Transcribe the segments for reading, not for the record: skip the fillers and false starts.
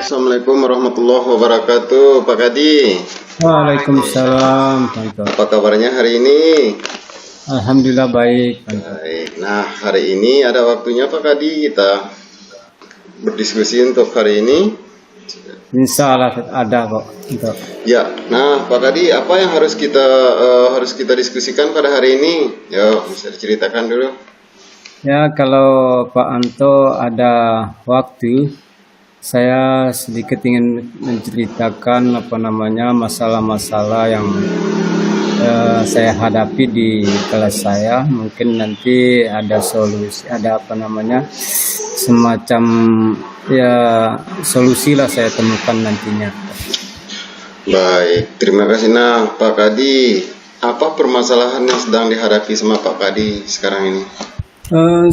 Assalamualaikum warahmatullahi wabarakatuh, Pak Kadi. Waalaikumsalam, Panto. Apa kabarnya hari ini? Alhamdulillah baik, Panto. Baik. Nah, hari ini ada waktunya Pak Kadi kita berdiskusi untuk hari ini. Insya Allah ada kok. Panto. Ya, nah Pak Kadi, apa yang harus kita diskusikan pada hari ini? Yuk, bisa diceritakan dulu. Ya, kalau Pak Anto ada waktu, saya sedikit ingin menceritakan masalah-masalah yang saya hadapi di kelas saya. Mungkin nanti ada solusi, semacam solusi lah saya temukan nantinya. Baik, terima kasih. Nah, Pak Kadi, apa permasalahan yang sedang dihadapi sama Pak Kadi sekarang ini?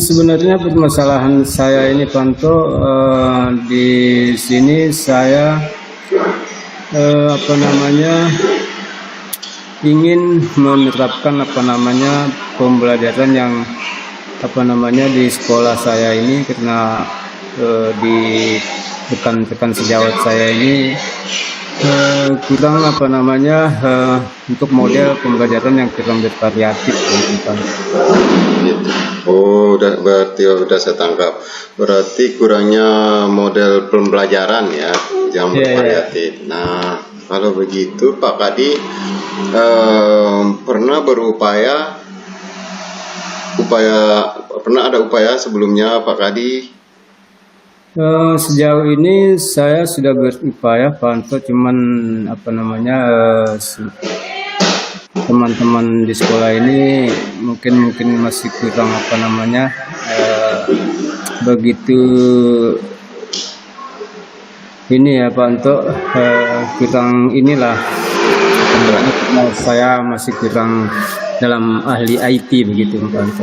Sebenarnya permasalahan saya ini, Panto, di sini saya ingin menerapkan pembelajaran yang di sekolah saya ini, karena di rekan-rekan sejawat saya ini kurang untuk model pembelajaran yang kurang bervariatif, gitu. Oh, berarti saya tangkap. Berarti kurangnya model pembelajaran ya, yang bervariatif. Nah, kalau begitu Pak Kadi pernah ada upaya sebelumnya Pak Kadi? Sejauh ini saya sudah berupaya, Panto, cuman teman-teman di sekolah ini mungkin masih kurang begitu ini ya, Pak, untuk kurang inilah, saya masih kurang dalam ahli IT begitu, Pak.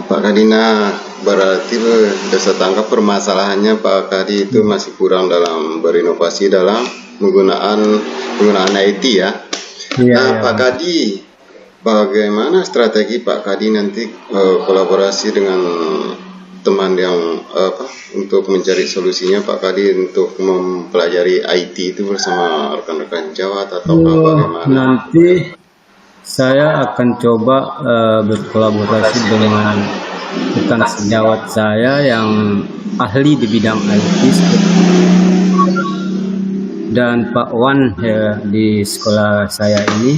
Pak Kadina, berarti saya tangkap permasalahannya Pak Kadi itu masih kurang dalam berinovasi dalam penggunaan IT ya. Nah, Pak Kadi, bagaimana strategi Pak Kadi nanti kolaborasi dengan teman yang untuk mencari solusinya Pak Kadi untuk mempelajari IT itu bersama rekan-rekan sejawat atau bagaimana? Nanti saya akan coba berkolaborasi dengan rekan sejawat saya yang ahli di bidang IT dan Pak Wan di sekolah saya ini,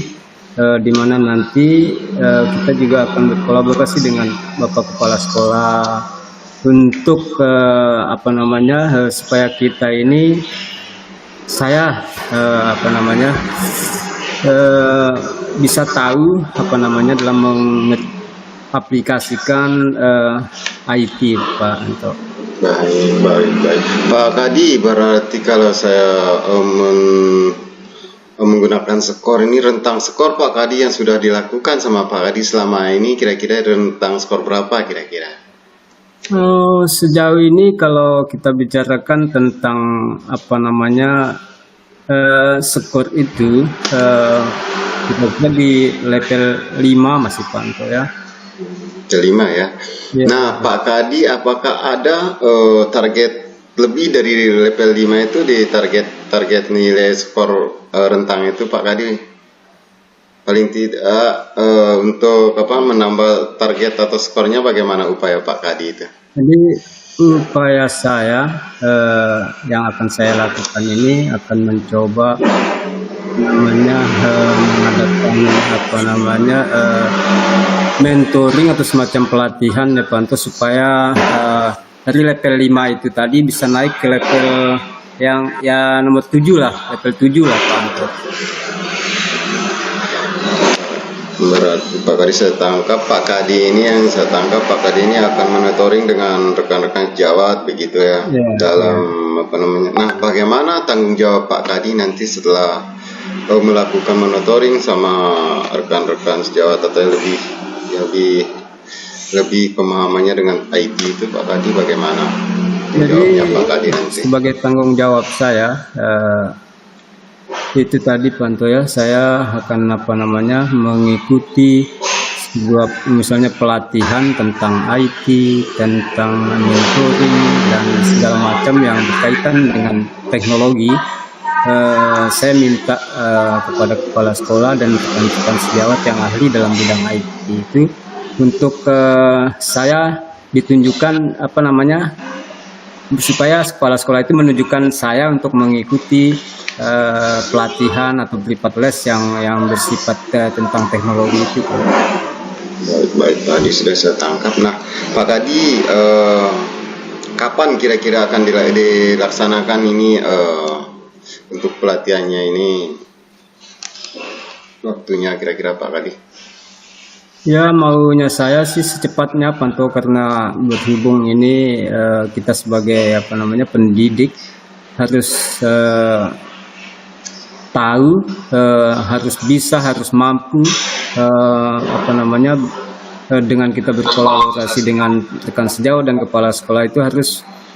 di mana nanti kita juga akan berkolaborasi dengan Bapak Kepala Sekolah untuk supaya kita ini bisa tahu dalam mengaplikasikan IT, Pak Anto. Baik. Pak Kadi, berarti kalau saya menggunakan skor ini, rentang skor Pak Kadi yang sudah dilakukan sama Pak Kadi selama ini kira-kira rentang skor berapa kira-kira? Sejauh ini kalau kita bicarakan tentang skor itu kita di level 5 masih, Pak Anto, ya. Kelima ya. Nah, Pak Kadi, apakah ada target lebih dari level 5 itu di target nilai skor rentang itu Pak Kadi? Paling tidak untuk menambah target atau skornya bagaimana upaya Pak Kadi itu? Jadi upaya saya yang akan saya lakukan ini akan mencoba mengadakan mentoring atau semacam pelatihan ya, Pak, supaya dari level 5 itu tadi bisa naik ke level yang nomor 7 lah, level 7 lah, Pak. Berarti Pak Kadi Pak Kadi ini akan monitoring dengan rekan-rekan sejawat begitu ya, dalam Nah, bagaimana tanggung jawab Pak Kadi nanti setelah melakukan monitoring sama rekan-rekan sejawat atau lebih pemahamannya dengan IT itu Pak Kadi bagaimana? Jadi Pak Kadi nanti sebagai tanggung jawab saya itu tadi, Panto, ya, saya akan mengikuti misalnya pelatihan tentang IT, tentang mentoring dan segala macam yang berkaitan dengan teknologi. Saya minta kepada kepala sekolah dan rekan-rekan sejawat yang ahli dalam bidang IT itu untuk saya ditunjukkan supaya kepala sekolah itu menunjukkan saya untuk mengikuti pelatihan atau privat les yang bersifat tentang teknologi itu. Baik, tadi sudah saya tangkap. Nah, Pak Kadi, kapan kira-kira akan dilaksanakan ini untuk pelatihannya ini? Waktunya kira-kira Pak Kadi? Ya, maunya saya sih secepatnya, Panto, karena berhubung ini kita sebagai pendidik harus tahu, harus bisa, harus mampu dengan kita berkolaborasi dengan rekan sejawat dan kepala sekolah itu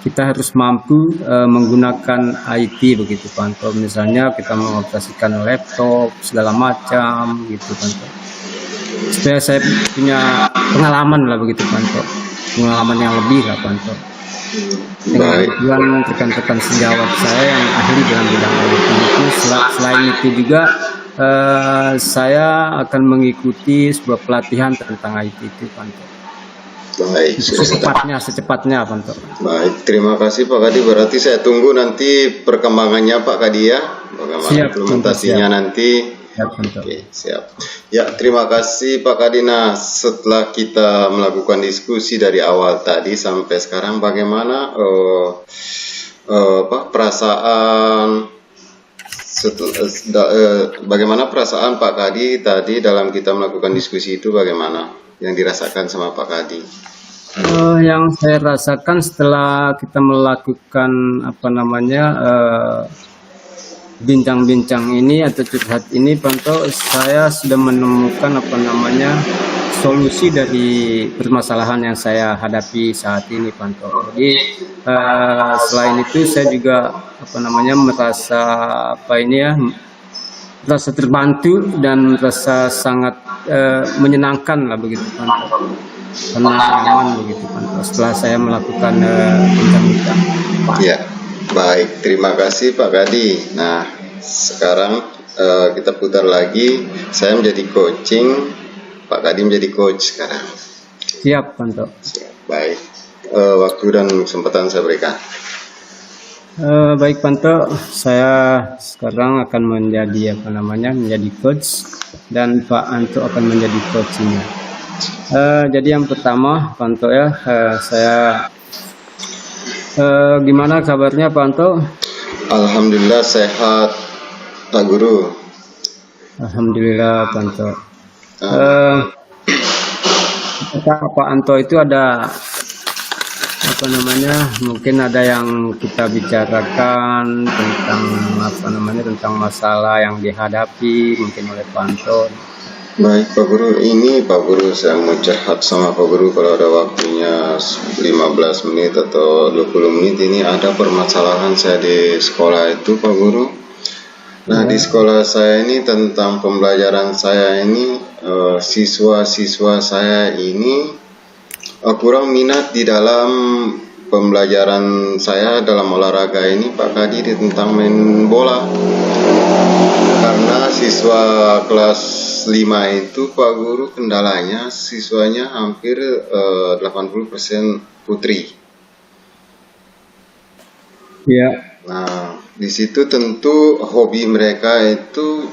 kita harus mampu menggunakan IT begitu, Panto. Misalnya kita mengoperasikan laptop segala macam gitu, Panto. Supaya saya punya pengalaman lah begitu, Panto. Pengalaman yang lebih lah, Panto. Dengan rekan-rekan sejawat saya yang ahli dalam bidang IT itu. Selain itu juga saya akan mengikuti sebuah pelatihan tentang IT itu, Panto. Baik, secepatnya, Panto. Baik, terima kasih Pak Kadi. Berarti saya tunggu nanti perkembangannya Pak Kadi ya, bagaimana implementasinya nanti. Oke, siap. Ya, terima kasih Pak Kadi. Nah, setelah kita melakukan diskusi dari awal tadi sampai sekarang, bagaimana bagaimana perasaan Pak Kadi tadi dalam kita melakukan diskusi itu, bagaimana yang dirasakan sama Pak Kadi? Yang saya rasakan setelah kita melakukan bincang-bincang ini atau curhat ini, Panto, saya sudah menemukan solusi dari permasalahan yang saya hadapi saat ini, Panto. Jadi selain itu saya juga merasa terbantu dan merasa sangat menyenangkan lah begitu, Panto. Karena nyaman begitu, Panto, setelah saya melakukan bincang-bincang. Ya. Baik, terima kasih Pak Kadi. Nah, sekarang kita putar lagi. Saya menjadi coaching, Pak Kadi menjadi coach sekarang. Siap, Panto. Siap. Baik, waktu dan kesempatan saya berikan. Baik, Panto. Saya sekarang akan menjadi menjadi coach dan Pak Anto akan menjadi coachnya. Jadi yang pertama, Panto ya, saya gimana kabarnya, Pak Anto? Alhamdulillah sehat, Pak Guru. Alhamdulillah, Pak Anto. Pak Anto itu ada mungkin ada yang kita bicarakan tentang masalah yang dihadapi mungkin oleh Pak Anto. Baik Pak Guru, ini Pak Guru saya mau curhat sama Pak Guru kalau ada waktunya 15 menit atau 20 menit. Ini ada permasalahan saya di sekolah itu, Pak Guru. Nah, di sekolah saya ini tentang pembelajaran saya ini, siswa-siswa saya ini kurang minat di dalam pembelajaran saya dalam olahraga ini, Pak Kadi, tentang main bola. Karena siswa kelas 5 itu, Pak Guru, kendalanya siswanya hampir 80% putri. Ya. Nah, di situ tentu hobi mereka itu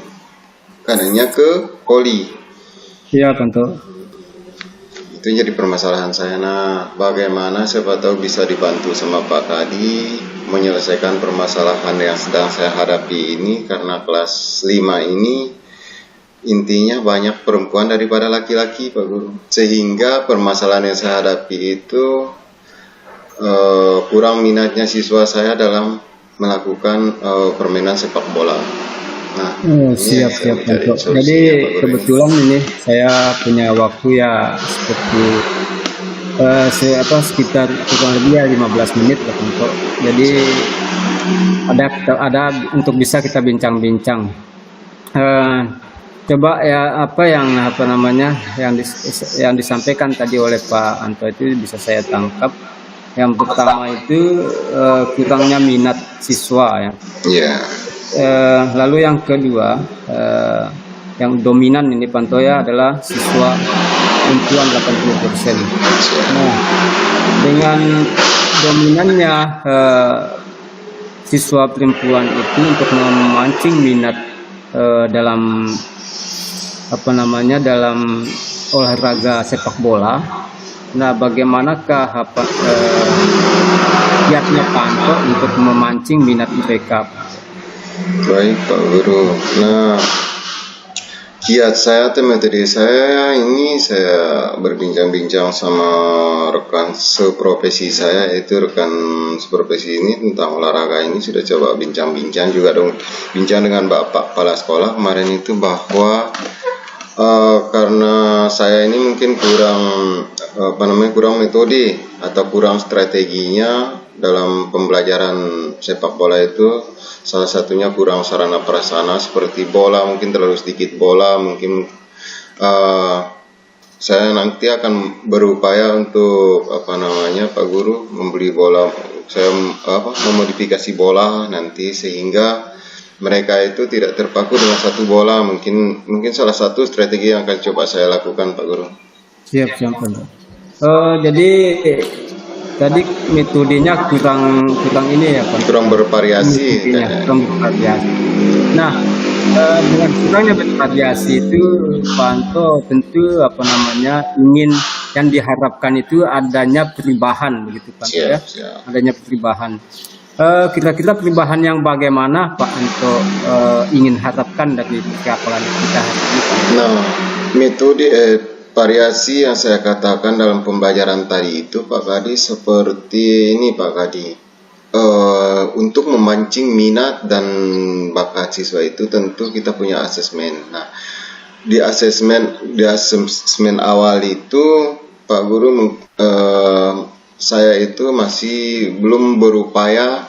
kanannya ke voli. Iya, Panto. Itu jadi permasalahan saya. Nah, bagaimana siapa tahu bisa dibantu sama Pak Kadi menyelesaikan permasalahan yang sedang saya hadapi ini, karena kelas 5 ini intinya banyak perempuan daripada laki-laki, Pak Guru. Sehingga permasalahan yang saya hadapi itu kurang minatnya siswa saya dalam melakukan permainan sepak bola. Nah, siap Panto. Jadi kebetulan ini saya punya waktu ya sekitar kurang lebih 15 menit lah, Panto. Jadi ada untuk bisa kita bincang-bincang. Coba ya apa namanya yang disampaikan tadi oleh Pak Anto itu bisa saya tangkap. Yang pertama itu kurangnya minat siswa ya. Ya, Lalu yang kedua yang dominan ini Pak Anto ya adalah siswa perempuan 80%. Nah, dengan dominannya siswa perempuan itu untuk memancing minat dalam dalam olahraga sepak bola. Nah, bagaimanakah kiatnya Pak Anto untuk memancing minat mereka? baik Pak Guru. Nah, kiat saya atau metode saya ini, saya berbincang-bincang sama rekan seprofesi saya, yaitu rekan seprofesi ini tentang olahraga ini sudah coba bincang-bincang juga dong, bincang dengan Bapak Kepala Sekolah kemarin itu, bahwa karena saya ini mungkin kurang metode atau kurang strateginya dalam pembelajaran sepak bola itu. Salah satunya kurang sarana prasarana seperti bola, mungkin terlalu sedikit bola, mungkin saya nanti akan berupaya untuk Pak Guru membeli bola, saya memodifikasi bola nanti sehingga mereka itu tidak terpaku dengan satu bola. Mungkin salah satu strategi yang akan coba saya lakukan Pak Guru. Siap, Pak Anto. Jadi tadi metodenya kurang ini ya Pak. Kurang bervariasi. Kurang bervariasi. Nah, dengan kurangnya bervariasi itu Pak Anto tentu ingin yang diharapkan itu adanya perubahan begitu Pak Anto ya. Adanya perubahan. Kira-kira perubahan yang bagaimana Pak Anto ingin harapkan dari persiapan kita hari ini? Nah, metode variasi yang saya katakan dalam pembelajaran tadi itu Pak Kadi seperti ini Pak Kadi. Untuk memancing minat dan bakat siswa itu tentu kita punya asesmen. Nah, di asesmen awal itu Pak Guru, saya itu masih belum berupaya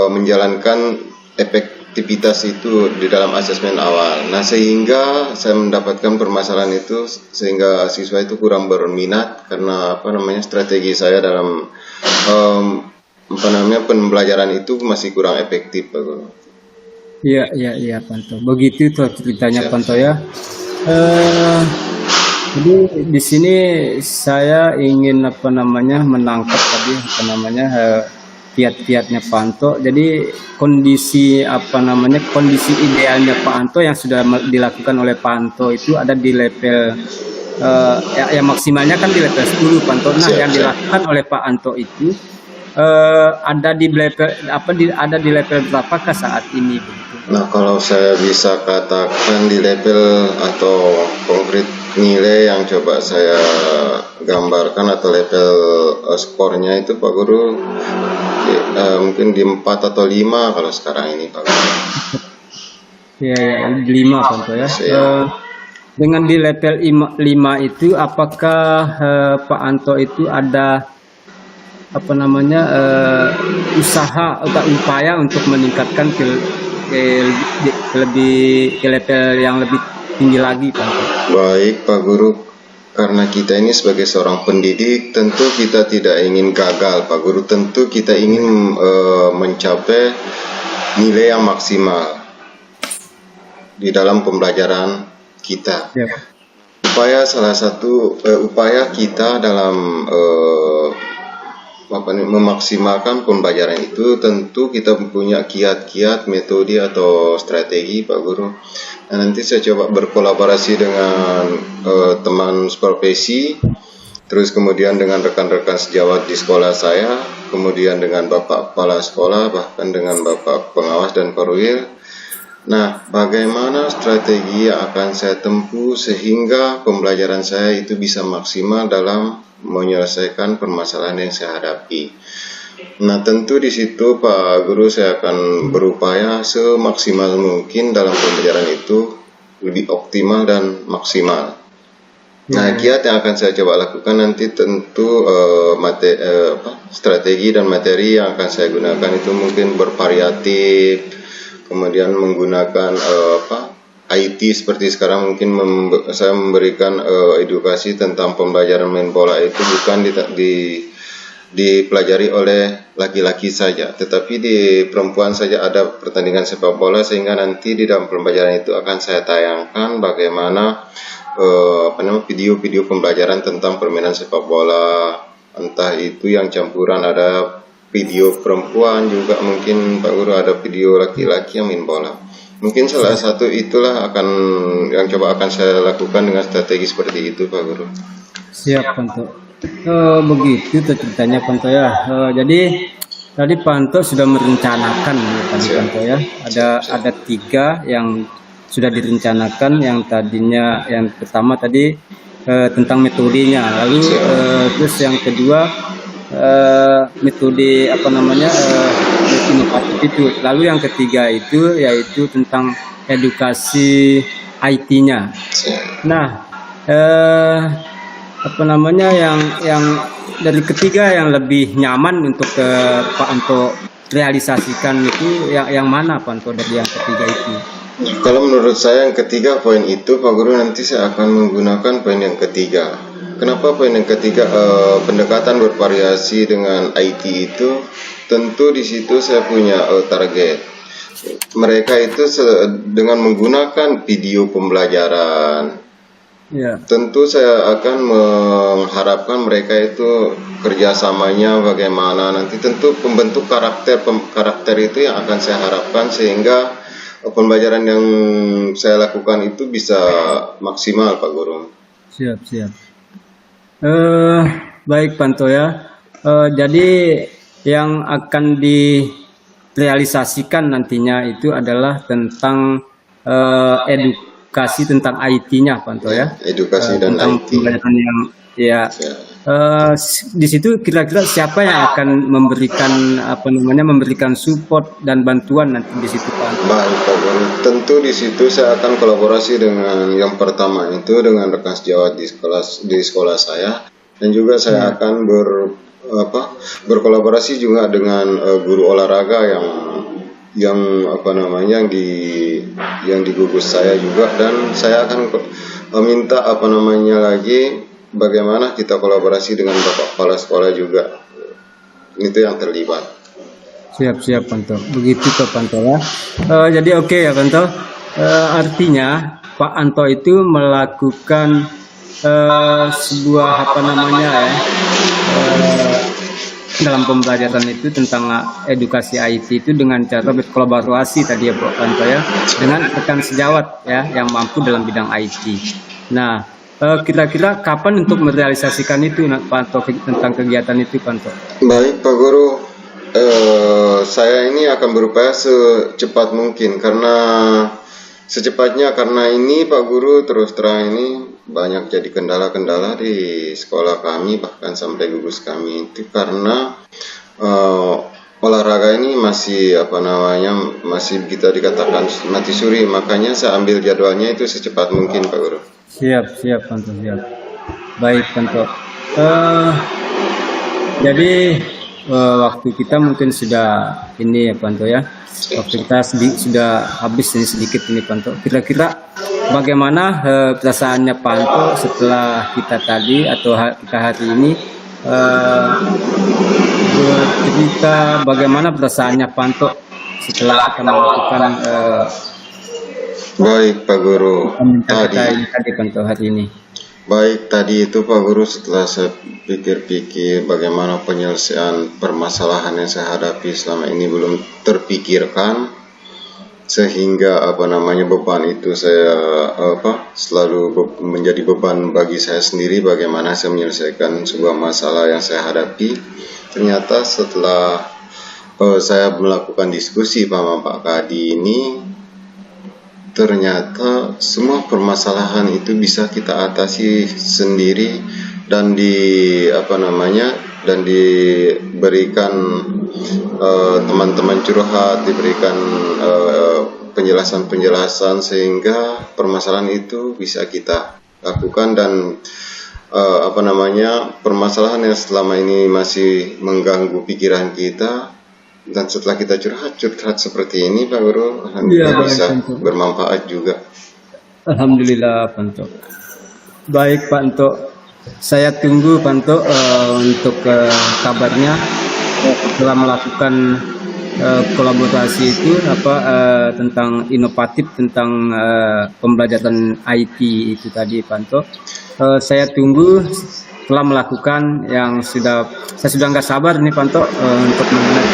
menjalankan efektivitas itu di dalam asesmen awal. Nah, sehingga saya mendapatkan permasalahan itu, sehingga siswa itu kurang berminat karena strategi saya dalam pembelajaran itu masih kurang efektif Pak Guru. Iya Pak Anto. Begitu tuh ceritanya Pak Anto ya. Jadi di sini saya ingin menangkap tadi kiat-kiatnya Pak Anto. Jadi kondisi kondisi idealnya Pak Anto yang sudah dilakukan oleh Pak Anto itu ada di level yang maksimalnya kan di level 10 Pak Anto. Nah, yang dilakukan oleh Pak Anto itu ada di level berapakah saat ini begitu? Nah, kalau saya bisa katakan di level atau konkret nilai yang coba saya gambarkan atau level skornya itu Pak Guru mungkin di 4 atau 5 kalau sekarang ini Pak Guru. Ya, 5 Pak Anto ya. Dengan di level 5 itu apakah Pak Anto itu ada usaha atau upaya untuk meningkatkan ke level yang lebih tinggi lagi Pak Anto? Baik Pak Guru, karena kita ini sebagai seorang pendidik tentu kita tidak ingin gagal Pak Guru, tentu kita ingin mencapai nilai yang maksimal di dalam pembelajaran kita. Salah satu upaya kita dalam memaksimalkan pembelajaran itu tentu kita punya kiat-kiat, metode atau strategi Pak Guru. Nah, nanti saya coba berkolaborasi dengan teman profesi, terus kemudian dengan rekan-rekan sejawat di sekolah saya, kemudian dengan Bapak Kepala Sekolah, bahkan dengan Bapak Pengawas dan Perwil. Nah, bagaimana strategi yang akan saya tempuh sehingga pembelajaran saya itu bisa maksimal dalam menyelesaikan permasalahan yang saya hadapi. Nah, tentu di situ Pak Guru saya akan berupaya semaksimal mungkin dalam pembelajaran itu lebih optimal dan maksimal. Nah, kiat yang akan saya coba lakukan nanti tentu strategi dan materi yang akan saya gunakan itu mungkin bervariatif, kemudian menggunakan IT seperti sekarang mungkin saya memberikan edukasi tentang pembelajaran main bola itu bukan dipelajari oleh laki-laki saja, tetapi di perempuan saja ada pertandingan sepak bola, sehingga nanti di dalam pembelajaran itu akan saya tayangkan bagaimana video-video pembelajaran tentang permainan sepak bola, entah itu yang campuran ada video perempuan juga, mungkin Pak Guru ada video laki-laki yang main bola. Mungkin salah satu itulah yang coba akan saya lakukan dengan strategi seperti itu, Pak Guru. Siap, Panto. Begitu ceritanya, Panto ya. Jadi tadi Panto sudah merencanakan ya, Panto ya. Ada 3 yang sudah direncanakan. Yang tadinya, yang pertama tadi tentang metodenya, lalu terus yang kedua metode inovatif itu, lalu yang ketiga itu yaitu tentang edukasi IT-nya. Nah, yang dari ketiga yang lebih nyaman untuk Pak Anto realisasikan itu yang mana, Pak Anto, dari yang ketiga itu? Kalau menurut saya yang ketiga poin itu, Pak Guru, nanti saya akan menggunakan poin yang ketiga. Kenapa poin yang ketiga? Pendekatan bervariasi dengan IT itu, tentu di situ saya punya target. Mereka itu dengan menggunakan video pembelajaran. Ya. Tentu saya akan mengharapkan mereka itu kerjasamanya bagaimana. Nanti tentu pembentuk karakter itu yang akan saya harapkan, sehingga pembelajaran yang saya lakukan itu bisa maksimal, Pak Guru. Siap. Baik, Panto ya. Jadi yang akan direalisasikan nantinya itu adalah tentang edukasi tentang IT-nya, Panto ya. Edukasi dan tentang IT. Pembelajaran yang di situ kira-kira siapa yang akan memberikan support dan bantuan nanti di situ, Pak? Baik, Pak Guru. Tentu di situ saya akan kolaborasi dengan yang pertama itu dengan rekan sejawat di sekolah saya, dan juga saya akan berkolaborasi juga dengan guru olahraga yang di gugus saya juga, dan saya akan meminta lagi bagaimana kita kolaborasi dengan Bapak Kepala Sekolah juga. Itu yang terlibat. Siap, Panto. Begitu Pak Panto ya. Jadi oke ya, Panto. Artinya Pak Anto itu melakukan sebuah dalam pembelajaran itu tentang edukasi IT itu dengan cara berkolaborasi tadi ya, Pak Panto ya, dengan rekan sejawat ya yang mampu dalam bidang IT. Nah, kira-kira kapan untuk merealisasikan itu, Pak Panto, tentang kegiatan itu, Panto? Baik, Pak Guru. Saya ini akan berupaya secepat mungkin, karena ini, Pak Guru, terus terang ini banyak jadi kendala-kendala di sekolah kami, bahkan sampai gugus kami itu karena olahraga ini masih masih kita dikatakan mati suri. Makanya saya ambil jadwalnya itu secepat mungkin, Pak Guru. Siap, Panto, siap. Baik, Panto. Jadi waktu kita mungkin sudah ini ya, Panto ya. Waktu kita sudah habis ini sedikit ini, Panto. Kira-kira bagaimana perasaannya Panto setelah kita tadi atau kita hari ini bercerita bagaimana perasaannya Panto setelah akan melakukan baik, Pak Guru. Tadi Panto hari ini. Baik, tadi itu Pak Guru, setelah saya pikir-pikir bagaimana penyelesaian permasalahan yang saya hadapi selama ini belum terpikirkan, sehingga beban itu saya selalu menjadi beban bagi saya sendiri, bagaimana saya menyelesaikan sebuah masalah yang saya hadapi. Ternyata setelah saya melakukan diskusi sama Pak Kadi ini, ternyata semua permasalahan itu bisa kita atasi sendiri dan diberikan teman-teman curhat, diberikan penjelasan-penjelasan, sehingga permasalahan itu bisa kita lakukan. Dan permasalahan yang selama ini masih mengganggu pikiran kita, dan setelah kita curhat seperti ini, Pak Guru, alhamdulillah bisa bermanfaat juga. Alhamdulillah Panto. Baik Pak Anto, saya tunggu Pak Anto untuk kabarnya setelah melakukan kolaborasi itu tentang inovatif tentang pembelajaran IT itu tadi Pak Anto. Saya tunggu telah melakukan yang saya sudah nggak sabar nih Pak Anto untuk mengenai.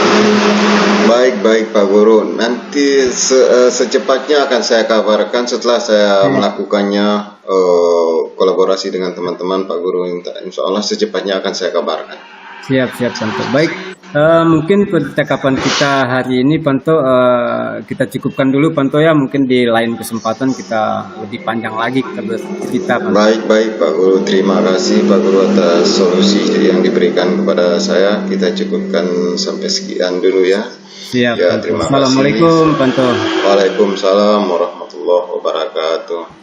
Baik Pak Guru, nanti secepatnya akan saya kabarkan setelah saya melakukannya kolaborasi dengan teman-teman Pak Guru. Insya Allah secepatnya akan saya kabarkan. Siap Panto. Baik, mungkin percakapan kita hari ini Panto kita cukupkan dulu Panto ya. Mungkin di lain kesempatan kita lebih panjang lagi kita bercerita Panto. Baik Pak Guru, terima kasih Pak Guru atas solusi yang diberikan kepada saya. Kita cukupkan sampai sekian dulu ya. Siap. Ya, terima kasih. Assalamualaikum Panto. Waalaikumsalam warahmatullahi wabarakatuh.